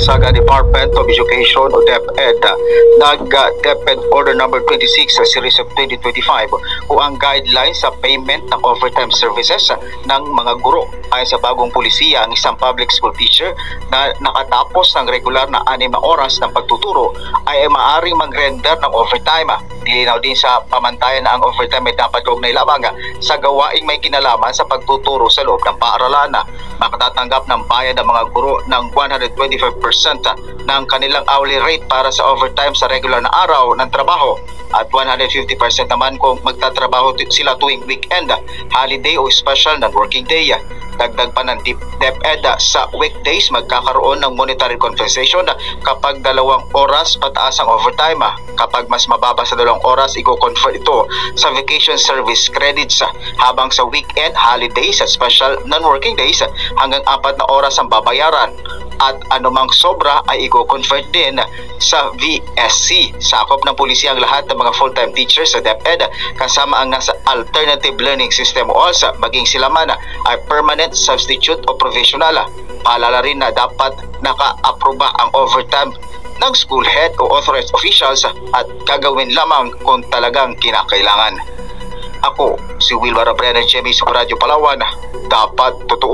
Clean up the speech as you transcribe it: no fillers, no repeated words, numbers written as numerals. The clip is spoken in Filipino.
sa Department of Education o DepEd nag-DepEd Order number 26 sa series of 2025 o ang guidelines sa payment ng overtime services ng mga guro. Ayon sa bagong pulisiya, ang isang public school teacher na nakatapos ng regular na 6 na oras ng pagtuturo ay maaaring mag-render ng overtime. Nilinaw din sa pamantayan na ang overtime ay dapat kaugnay lamang sa gawaing may kinalaman sa pagtuturo sa loob ng paaralan. Makatatanggap ng bayad ng mga guro ng 125% ng kanilang hourly rate para sa overtime sa regular na araw ng trabaho at 150% naman kung magtatrabaho sila tuwing weekend, holiday o special non-working day. Dagdag pa ng DepEd sa weekdays magkakaroon ng monetary compensation kapag 2 oras pataas ang overtime. Kapag mas mababa sa 2 oras, i-convert ito sa vacation service credits, habang sa weekend, holidays at special non-working days hanggang 4 na oras ang babayaran. At anumang sobra ay i-convert din sa VSC. Sakop ng pulisya ang lahat ng mga full-time teachers sa DepEd kasama ang nasa alternative learning system o ALSA, maging sila man ay permanent, substitute o provisional. Paalala rin na dapat naka-aproba ang overtime ng school head o authorized officials at gagawin lamang kung talagang kinakailangan. Ako, si Wilmar Abreu ng GMA sa Radyo Palawan. Dapat totoo.